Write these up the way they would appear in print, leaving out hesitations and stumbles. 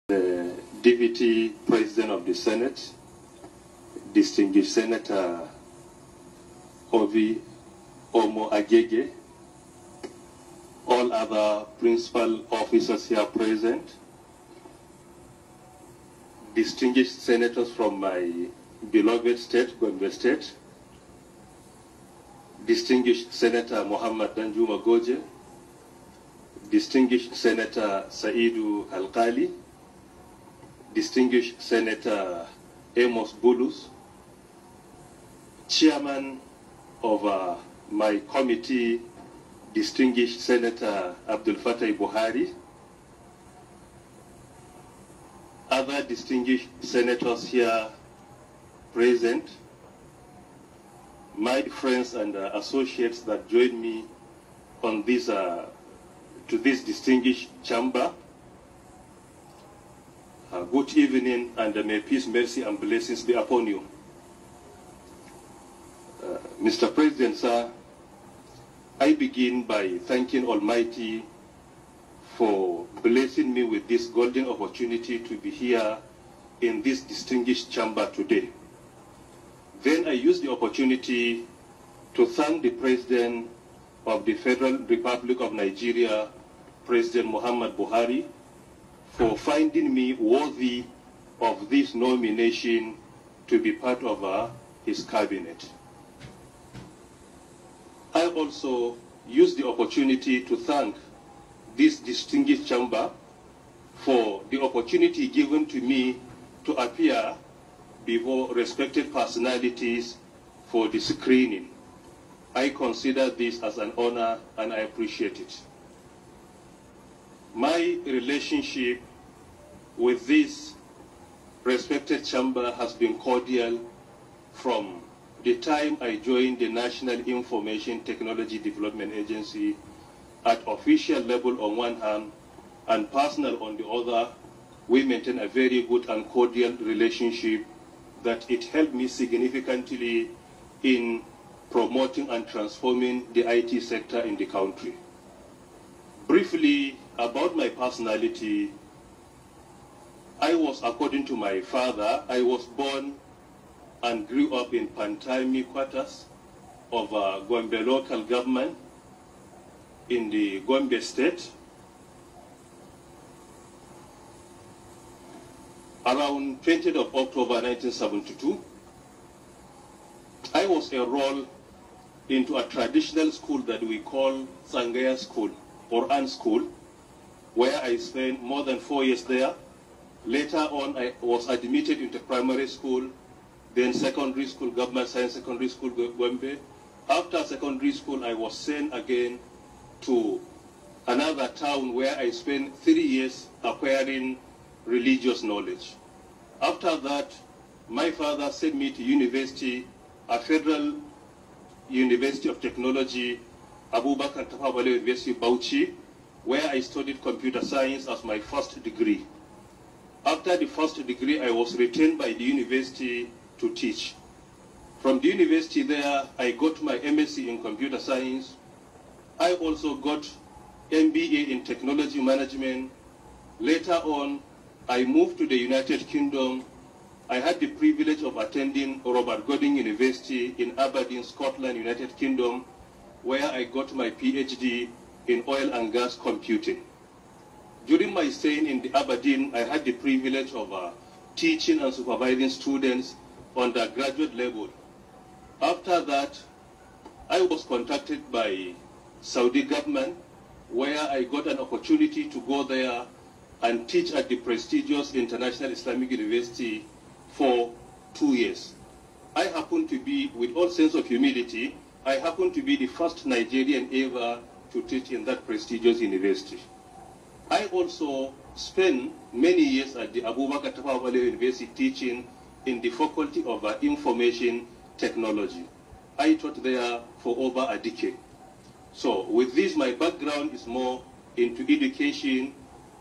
The Deputy President of the Senate, distinguished Senator Ovi Omo Agege, all other principal officers here present, distinguished senators from my beloved state, Gombe State, distinguished Senator Muhammad Danjuma Goje, distinguished Senator Saidu Alkali, distinguished Senator Amos Bulus, Chairman of my committee, distinguished Senator Abdul Fattah Buhari, other distinguished senators here present, my friends and associates that joined me on this to this distinguished chamber. Good evening, and may peace, mercy, and blessings be upon you. Mr. President, sir, I begin by thanking Almighty for blessing me with this golden opportunity to be here in this distinguished chamber today. Then I use the opportunity to thank the President of the Federal Republic of Nigeria, President Muhammad Buhari, for finding me worthy of this nomination to be part of his cabinet. I also use the opportunity to thank this distinguished chamber for the opportunity given to me to appear before respected personalities for the screening. I consider this as an honor and I appreciate it. My relationship with this respected chamber has been cordial from the time I joined the National Information Technology Development Agency at official level on one hand and personal on the other. We maintain a very good and cordial relationship that it helped me significantly in promoting and transforming the IT sector in the country. Briefly about my personality, I was, according to my father, I was born and grew up in Pantami quarters of Gombe local government in the Gombe state. Around 20th of October 1972, I was enrolled into a traditional school that we call Sangaya School or An School, where I spent more than 4 years there. Later on, I was admitted into primary school, then secondary school, Government Science Secondary School, Gombe. After secondary school, I was sent again to another town where I spent 3 years acquiring religious knowledge. After that, my father sent me to university, a Federal University of Technology, Abubakar Tafawa Balewa University, Bauchi, where I studied computer science as my first degree. After the first degree, I was retained by the university to teach. From the university there, I got my MSc in computer science. I also got MBA in technology management. Later on, I moved to the United Kingdom. I had the privilege of attending Robert Gordon University in Aberdeen, Scotland, United Kingdom, where I got my PhD in oil and gas computing. During my stay in the Aberdeen, I had the privilege of teaching and supervising students on the graduate level. After that, I was contacted by Saudi government, where I got an opportunity to go there and teach at the prestigious International Islamic University for 2 years. I happen to be, with all sense of humility, I happen to be the first Nigerian ever to teach in that prestigious university. I also spent many years at the Abubakar Tafawa Balewa University teaching in the Faculty of Information Technology. I taught there for over a decade. So with this, my background is more into education,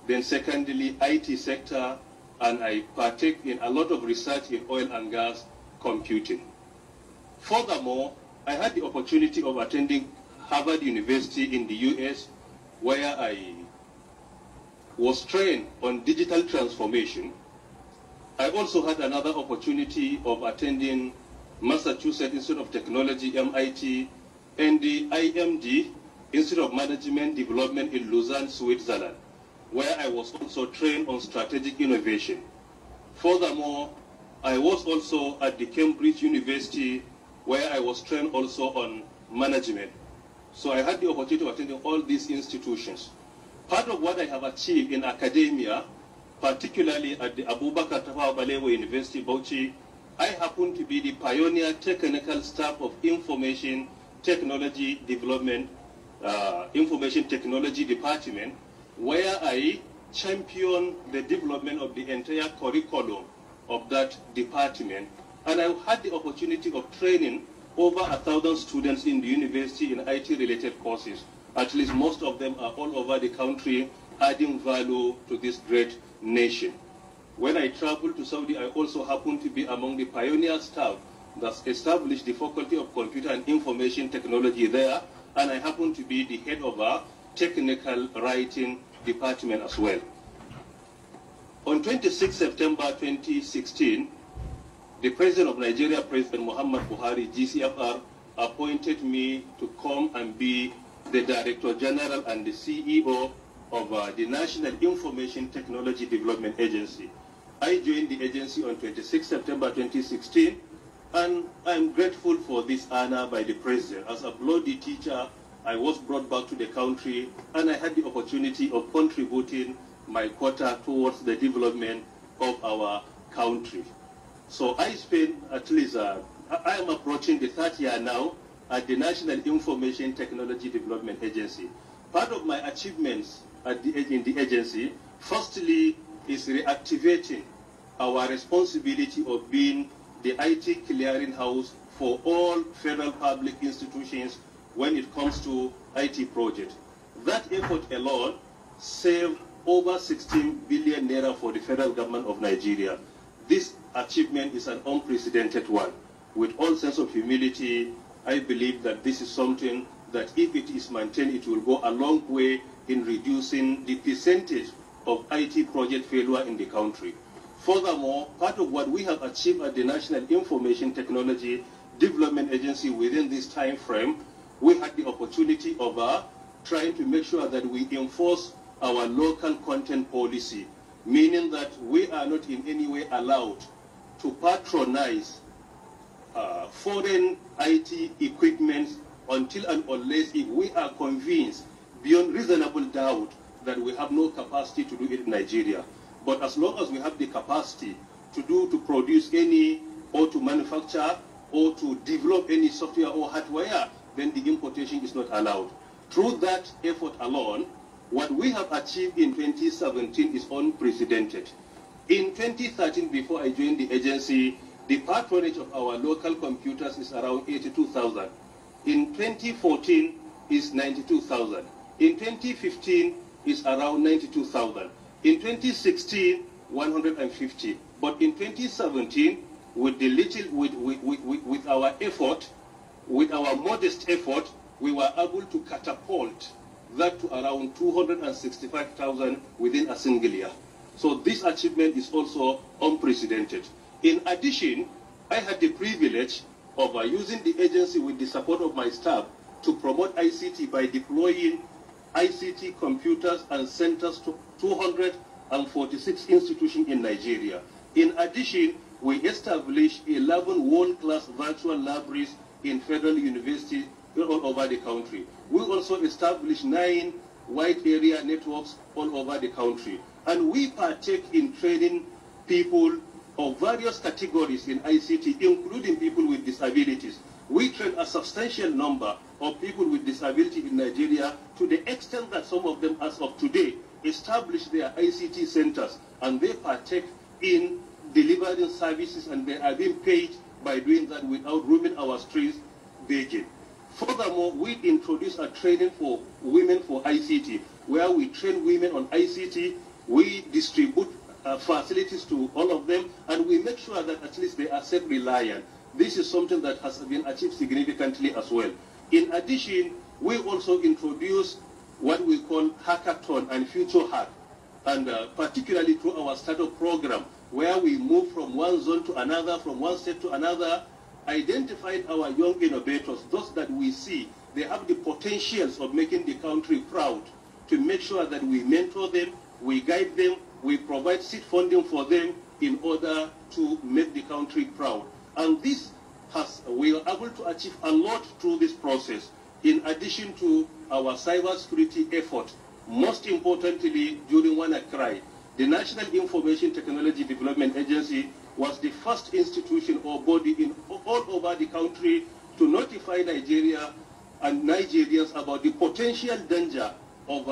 then secondly, IT sector, and I partake in a lot of research in oil and gas computing. Furthermore, I had the opportunity of attending Harvard University in the US, where I was trained on digital transformation. I also had another opportunity of attending Massachusetts Institute of Technology, MIT, and the IMD, Institute of Management Development in Lausanne, Switzerland, where I was also trained on strategic innovation. Furthermore, I was also at the Cambridge University, where I was trained also on management. So I had the opportunity of attending all these institutions. Part of what I have achieved in academia, particularly at the Abubakar Tafawa Balewa University, Bauchi, I happen to be the pioneer technical staff of Information Technology Development, Information Technology Department, where I championed the development of the entire curriculum of that department. And I had the opportunity of training over 1,000 students in the university in IT-related courses. At least most of them are all over the country, adding value to this great nation. When I traveled to Saudi, I also happened to be among the pioneer staff that established the Faculty of Computer and Information Technology there, and I happened to be the head of a technical writing department as well. On 26 September 2016, the President of Nigeria, President Muhammad Buhari, GCFR, appointed me to come and be the Director General and the CEO of the National Information Technology Development Agency. I joined the agency on 26 September 2016, and I'm grateful for this honor by the President. As a bloody teacher, I was brought back to the country, and I had the opportunity of contributing my quota towards the development of our country. So I spent at least, I am approaching the third year now at the National Information Technology Development Agency. Part of my achievements in the agency, firstly, is reactivating our responsibility of being the IT clearinghouse for all federal public institutions when it comes to IT projects. That effort alone saved over 16 billion naira for the federal government of Nigeria. This achievement is an unprecedented one. With all sense of humility, I believe that this is something that if it is maintained, it will go a long way in reducing the percentage of IT project failure in the country. Furthermore, part of what we have achieved at the National Information Technology Development Agency within this time frame, we had the opportunity of trying to make sure that we enforce our local content policy, meaning that we are not in any way allowed to patronize foreign IT equipment until and unless if we are convinced beyond reasonable doubt that we have no capacity to do it in Nigeria. But as long as we have the capacity to produce any, or to manufacture, or to develop any software or hardware, then the importation is not allowed. Through that effort alone, what we have achieved in 2017 is unprecedented. In 2013, before I joined the agency, the patronage of our local computers is around 82,000. In 2014 is 92,000. In 2015 is around 92,000. In 2016, 150. But in 2017, with our effort, with our modest effort, we were able to catapult that to around 265,000 within a single year. So this achievement is also unprecedented. In addition, I had the privilege of using the agency with the support of my staff to promote ICT by deploying ICT computers and centers to 246 institutions in Nigeria. In addition, we established 11 world-class virtual libraries in federal universities all over the country. We also established 9 wide area networks all over the country. And we partake in training people of various categories in ICT, including people with disabilities. We train a substantial number of people with disability in Nigeria to the extent that some of them, as of today, establish their ICT centers, and they partake in delivering services, and they are being paid by doing that without roaming our streets begging. Furthermore, we introduce a training for women for ICT, where we train women on ICT, we distribute facilities to all of them, and we make sure that at least they are self-reliant. This is something that has been achieved significantly as well. In addition, we also introduce what we call hackathon and future hack. and particularly through our startup program, where we move from one zone to another, from one state to another, identified our young innovators, those that we see they have the potentials of making the country proud, to make sure that we mentor them, we guide them, we provide seed funding for them in order to make the country proud. And this we are able to achieve a lot through this process, in addition to our cybersecurity effort. Most importantly, during WannaCry, the National Information Technology Development Agency was the first institution or body in all over the country to notify Nigeria and Nigerians about the potential danger of